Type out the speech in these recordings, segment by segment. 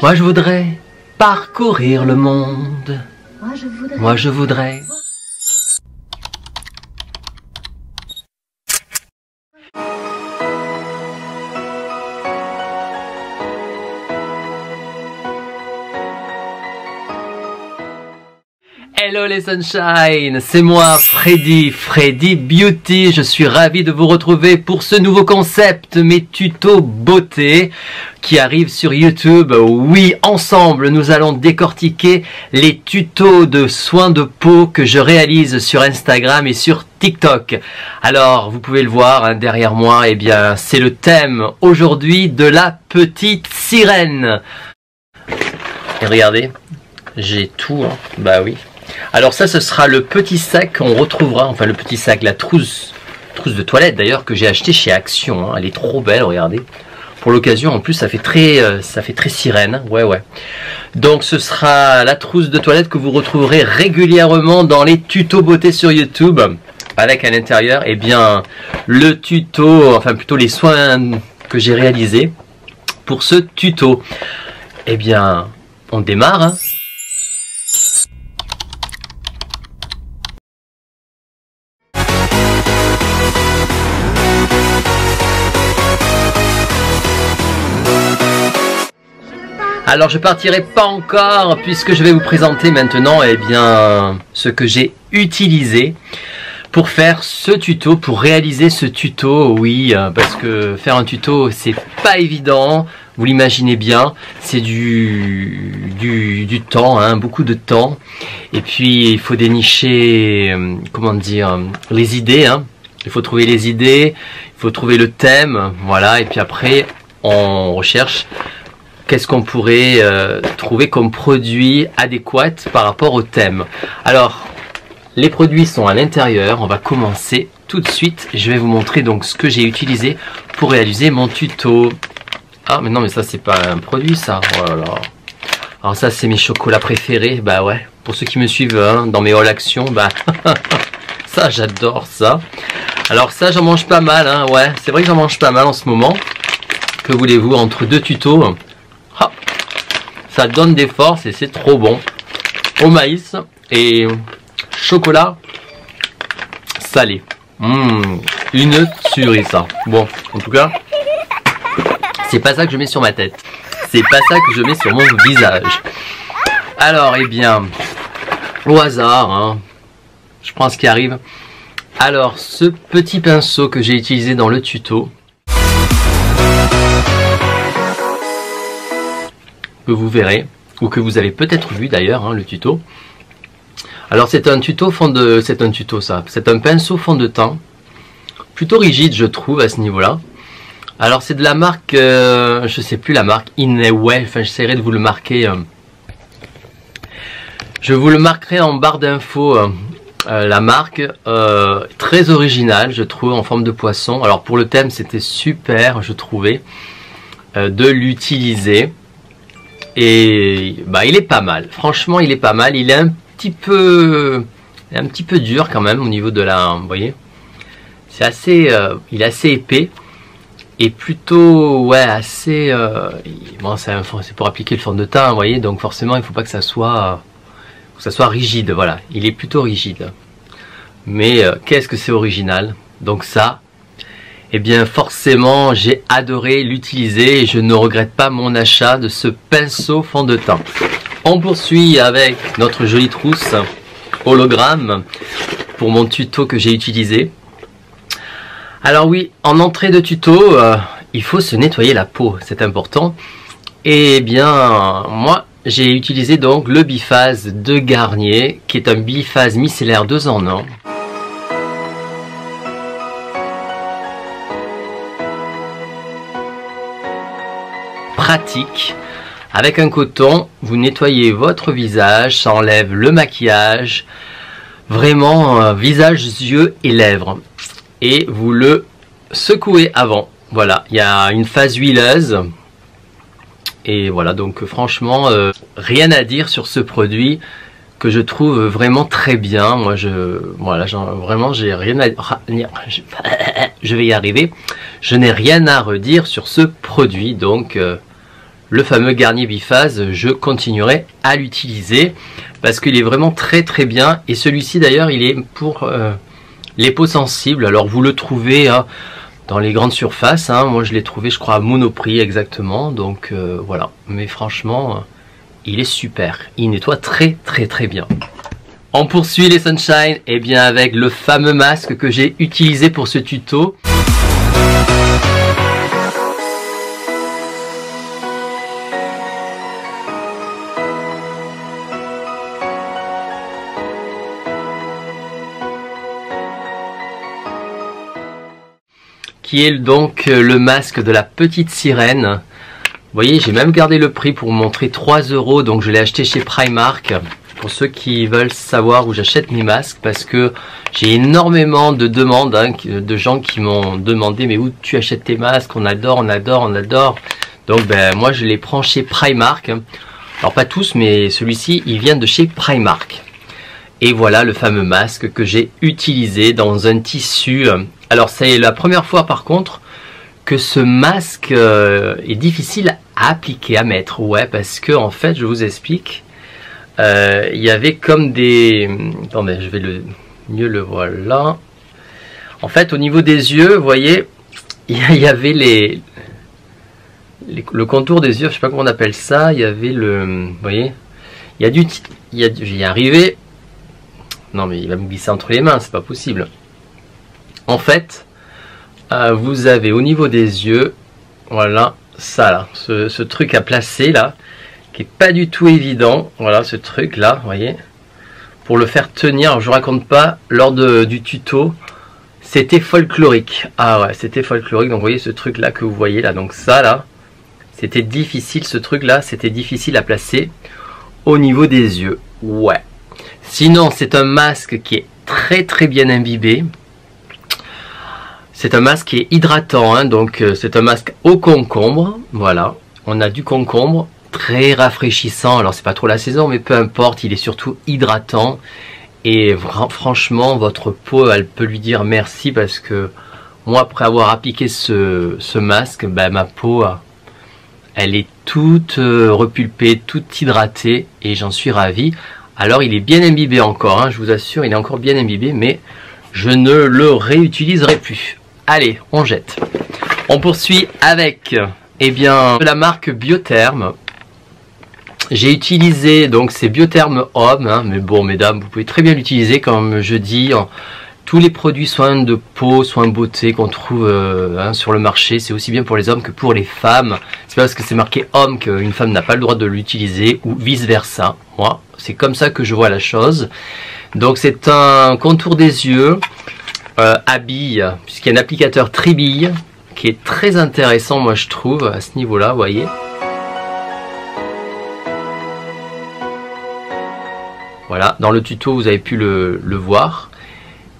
Moi je voudrais parcourir le monde. Moi je voudrais. Hello les sunshine, c'est moi Freddy Beauty. Je suis ravi de vous retrouver pour ce nouveau concept, mes tutos beauté qui arrivent sur YouTube. Oui, ensemble nous allons décortiquer les tutos de soins de peau que je réalise sur Instagram et sur TikTok. Alors vous pouvez le voir hein, derrière moi, eh bien c'est le thème aujourd'hui de la petite sirène. Et regardez, j'ai tout, hein. Bah oui. Alors ça, ce sera le petit sac qu'on retrouvera, enfin le petit sac, la trousse de toilette d'ailleurs que j'ai acheté chez Action. Hein. Elle est trop belle, regardez. Pour l'occasion, en plus, ça fait très sirène. Ouais. Donc ce sera la trousse de toilette que vous retrouverez régulièrement dans les tutos beauté sur YouTube. Avec à l'intérieur, eh bien, le tuto, enfin plutôt les soins que j'ai réalisés pour ce tuto. Eh bien, on démarre. Hein. Alors je partirai pas encore puisque je vais vous présenter maintenant eh bien, ce que j'ai utilisé pour faire ce tuto, pour réaliser ce tuto. Oui, parce que faire un tuto c'est pas évident, vous l'imaginez bien, c'est du temps, hein, beaucoup de temps. Et puis il faut dénicher, comment dire, les idées. Hein. Il faut trouver les idées, il faut trouver le thème, voilà. Et puis après on recherche qu'est-ce qu'on pourrait trouver comme produit adéquat par rapport au thème. Alors, les produits sont à l'intérieur. On va commencer tout de suite. Je vais vous montrer donc ce que j'ai utilisé pour réaliser mon tuto. Ah, mais non, mais ça, c'est pas un produit, ça. Oh là là. Alors ça, c'est mes chocolats préférés. Bah ouais, pour ceux qui me suivent hein, dans mes haul actions, bah ça, j'adore ça. Alors ça, j'en mange pas mal. Hein, ouais, c'est vrai que j'en mange pas mal en ce moment. Que voulez-vous, entre deux tutos ça donne des forces et c'est trop bon. Au maïs et chocolat salé. Une tuerie ça. Bon, en tout cas, c'est pas ça que je mets sur ma tête. C'est pas ça que je mets sur mon visage. Alors, eh bien, au hasard, hein, je prends ce qui arrive. Alors, ce petit pinceau que j'ai utilisé dans le tuto, que vous verrez, ou que vous avez peut-être vu d'ailleurs, hein, le tuto. Alors c'est un tuto fond de... c'est un tuto ça, c'est un pinceau fond de teint, plutôt rigide je trouve à ce niveau-là. Alors c'est de la marque, je sais plus la marque, Ineway, enfin j'essaierai de vous le marquer. Je vous le marquerai en barre d'infos, la marque, très originale je trouve, en forme de poisson. Alors pour le thème c'était super je trouvais, de l'utiliser. Et bah il est pas mal, franchement il est pas mal, il est un petit peu dur quand même au niveau de la, vous voyez, c'est assez, il est assez épais et plutôt ouais assez, bon c'est pour appliquer le fond de teint, vous voyez, donc forcément il faut pas que ça soit rigide, voilà, il est plutôt rigide, mais qu'est-ce que c'est original, donc ça. Eh bien forcément j'ai adoré l'utiliser et je ne regrette pas mon achat de ce pinceau fond de teint. On poursuit avec notre jolie trousse hologramme pour mon tuto que j'ai utilisé. Alors oui, en entrée de tuto, il faut se nettoyer la peau, c'est important. Et bien moi j'ai utilisé donc le biphase de Garnier qui est un biphase micellaire 2 en 1. Pratique, avec un coton vous nettoyez votre visage, ça enlève le maquillage, vraiment visage, yeux et lèvres, et vous le secouez avant. Voilà, il y a une phase huileuse et voilà, donc franchement rien à dire sur ce produit que je trouve vraiment très bien. Moi voilà, vraiment j'ai rien à je vais y arriver, je n'ai rien à redire sur ce produit, donc le fameux Garnier Biphase, je continuerai à l'utiliser parce qu'il est vraiment très très bien. Et celui-ci d'ailleurs, il est pour les peaux sensibles. Alors vous le trouvez dans les grandes surfaces. Moi je l'ai trouvé, je crois, à Monoprix exactement. Donc voilà. Mais franchement, il est super. Il nettoie très très très bien. On poursuit les Sunshine, et bien avec le fameux masque que j'ai utilisé pour ce tuto. Qui est donc le masque de la petite sirène. Vous voyez, j'ai même gardé le prix pour vous montrer, 3 €, donc je l'ai acheté chez Primark. Pour ceux qui veulent savoir où j'achète mes masques, parce que j'ai énormément de demandes, de gens qui m'ont demandé mais où tu achètes tes masques, on adore, on adore, on adore. Donc ben moi je les prends chez Primark. Alors pas tous, mais celui-ci il vient de chez Primark. Et voilà le fameux masque que j'ai utilisé dans un tissu. Alors c'est la première fois par contre que ce masque est difficile à appliquer, à mettre. Ouais, parce que en fait, je vous explique, il y avait comme des... Attendez, je vais mieux le voir là. En fait, au niveau des yeux, vous voyez, il y avait le contour des yeux, je sais pas comment on appelle ça. Il y avait le... Vous voyez, j'y arrivé. Non mais il va me glisser entre les mains, c'est pas possible. En fait, vous avez au niveau des yeux, voilà, ça là, ce truc à placer là, qui est pas du tout évident. Voilà, ce truc là, vous voyez, pour le faire tenir. Alors, je vous raconte pas, lors du tuto, c'était folklorique. Ah ouais, c'était folklorique. Donc vous voyez ce truc là que vous voyez là, donc ça là, c'était difficile, ce truc là, c'était difficile à placer au niveau des yeux. Ouais. Sinon, c'est un masque qui est très très bien imbibé. C'est un masque qui est hydratant, donc c'est un masque au concombre. Voilà, on a du concombre, très rafraîchissant. Alors c'est pas trop la saison, mais peu importe, il est surtout hydratant. Et franchement, votre peau, elle peut lui dire merci, parce que moi, après avoir appliqué ce masque, ben, ma peau, elle est toute repulpée, toute hydratée, et j'en suis ravi. Alors il est bien imbibé encore, je vous assure, il est encore bien imbibé, mais je ne le réutiliserai plus. Allez, on jette. On poursuit avec la marque Biotherm. J'ai utilisé donc ces Biotherm Homme, mais bon mesdames, vous pouvez très bien l'utiliser, comme je dis, tous les produits soins de peau, soins beauté qu'on trouve sur le marché, c'est aussi bien pour les hommes que pour les femmes. C'est pas parce que c'est marqué homme qu'une femme n'a pas le droit de l'utiliser, ou vice versa. Moi, c'est comme ça que je vois la chose. Donc c'est un contour des yeux à billes, puisqu'il y a un applicateur tri-billes qui est très intéressant, moi je trouve, à ce niveau-là, vous voyez. Voilà, dans le tuto vous avez pu le voir.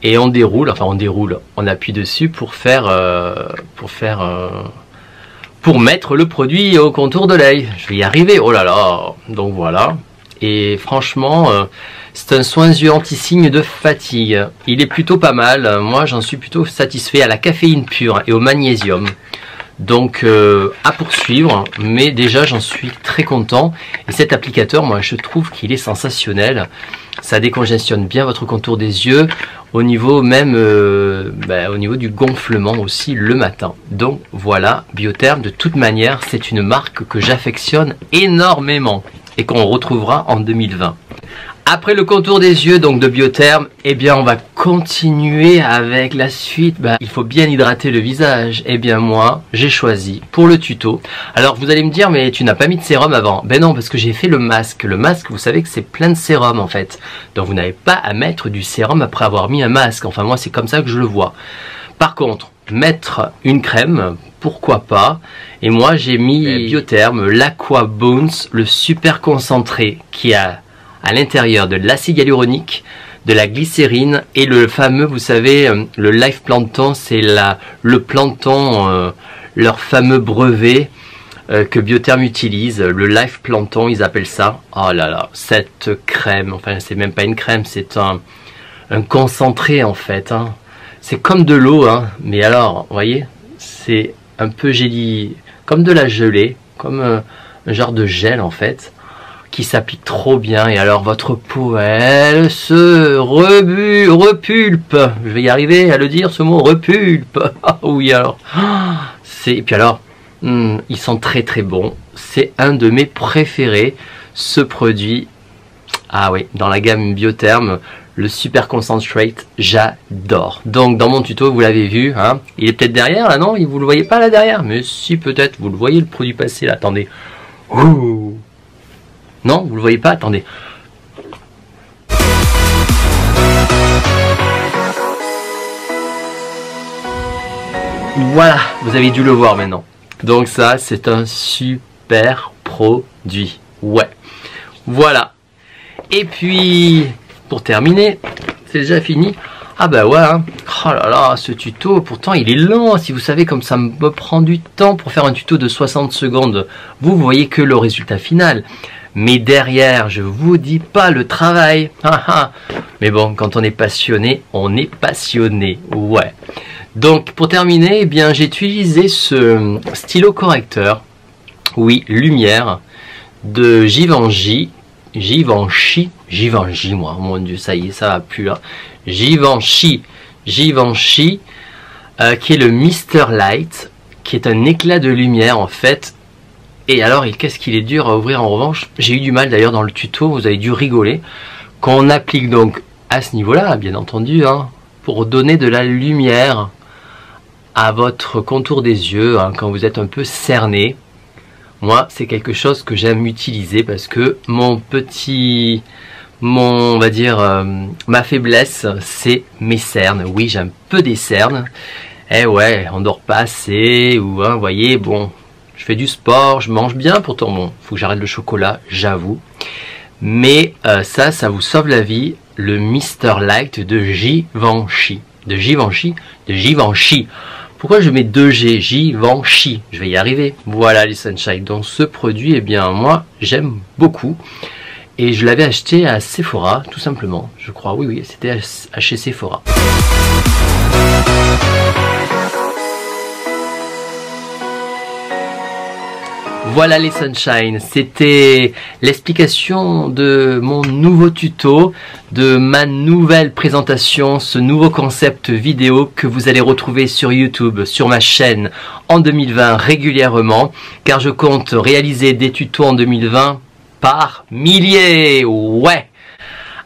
Et on déroule, on appuie dessus pour mettre le produit au contour de l'œil. Je vais y arriver, oh là là. Donc voilà. Et franchement, c'est un soin yeux anti-signe de fatigue. Il est plutôt pas mal. Moi, j'en suis plutôt satisfait, à la caféine pure et au magnésium. Donc à poursuivre, mais déjà j'en suis très content. Et cet applicateur, moi je trouve qu'il est sensationnel. Ça décongestionne bien votre contour des yeux, au niveau même au niveau du gonflement aussi le matin. Donc voilà, Biotherm, de toute manière c'est une marque que j'affectionne énormément et qu'on retrouvera en 2020. Après le contour des yeux donc de Biotherm, on va continuer avec la suite. Il faut bien hydrater le visage. Moi, j'ai choisi pour le tuto. Alors vous allez me dire, mais tu n'as pas mis de sérum avant? Ben non, parce que j'ai fait le masque. Le masque, vous savez que c'est plein de sérum en fait. Donc vous n'avez pas à mettre du sérum après avoir mis un masque. Enfin moi, c'est comme ça que je le vois. Par contre, mettre une crème, pourquoi pas? Et moi, j'ai mis Biotherm, l'Aqua Bones, le super concentré qui a à l'intérieur de l'acide hyaluronique, de la glycérine et le fameux, vous savez, le Life Planton, c'est le planton, leur fameux brevet que Biotherm utilise, le Life Planton, ils appellent ça. Oh là là, cette crème, enfin c'est même pas une crème, c'est un concentré en fait. C'est comme de l'eau, mais alors, vous voyez, c'est un peu comme de la gelée, comme un genre de gel en fait, qui s'applique trop bien. Et alors votre peau, elle se repulpe. Je vais y arriver à le dire, ce mot, repulpe. Oui, alors. Et puis alors, ils sont très très bons. C'est un de mes préférés, ce produit. Ah oui, dans la gamme Biotherm, le Super Concentrate, j'adore. Donc dans mon tuto, vous l'avez vu, hein, il est peut-être derrière là, non? Vous le voyez pas là derrière? Mais si, peut-être, vous le voyez le produit passé là, attendez. Ouh. Non, vous le voyez pas? Attendez. Voilà, vous avez dû le voir maintenant. Donc ça, c'est un super produit. Ouais. Voilà. Et puis, pour terminer, c'est déjà fini. Ah bah ouais, hein. Oh là là, ce tuto, pourtant il est lent. Si vous savez comme ça me prend du temps pour faire un tuto de 60 secondes, vous voyez que le résultat final. Mais derrière, je vous dis pas le travail. Mais bon, quand on est passionné, on est passionné. Ouais. Donc pour terminer, eh bien j'ai utilisé ce stylo correcteur. Oui, lumière de Givenchy. Givenchy, moi, mon dieu, ça y est, ça va plus là. Givenchy, qui est le Mr Light, qui est un éclat de lumière en fait. Et alors, qu'est-ce qu'il est dur à ouvrir en revanche. J'ai eu du mal d'ailleurs dans le tuto, vous avez dû rigoler. Qu'on applique donc à ce niveau-là, bien entendu, hein, pour donner de la lumière à votre contour des yeux, hein, quand vous êtes un peu cerné. Moi, c'est quelque chose que j'aime utiliser parce que on va dire, ma faiblesse, c'est mes cernes. Oui, j'ai un peu des cernes. Eh ouais, on dort pas assez, ou, hein, vous voyez, bon, je fais du sport, je mange bien, pourtant, bon, faut que j'arrête le chocolat, j'avoue. Mais ça vous sauve la vie, le Mr Light de Givenchy. Pourquoi je mets 2G? Givenchy. Je vais y arriver. Voilà les Sunshine. Donc ce produit, eh bien moi, j'aime beaucoup. Et je l'avais acheté à Sephora, tout simplement. Je crois, oui, c'était chez Sephora. Voilà les Sunshine, c'était l'explication de mon nouveau tuto, de ma nouvelle présentation, ce nouveau concept vidéo que vous allez retrouver sur YouTube, sur ma chaîne en 2020 régulièrement, car je compte réaliser des tutos en 2020 par milliers, ouais.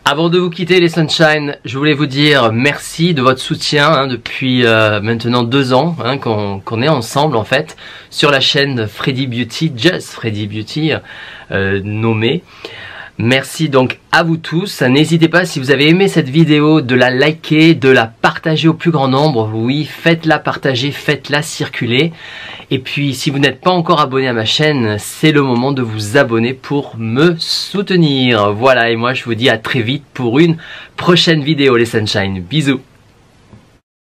Avant de vous quitter les Sunshine, je voulais vous dire merci de votre soutien, hein, depuis maintenant 2 ans, hein, qu'on est ensemble en fait sur la chaîne Freddy Beauty, Just Freddy Beauty nommée. Merci donc à vous tous. N'hésitez pas, si vous avez aimé cette vidéo, de la liker, de la partager au plus grand nombre. Oui, faites-la partager, faites-la circuler. Et puis si vous n'êtes pas encore abonné à ma chaîne, c'est le moment de vous abonner pour me soutenir. Voilà, et moi je vous dis à très vite pour une prochaine vidéo les Sunshine. Bisous.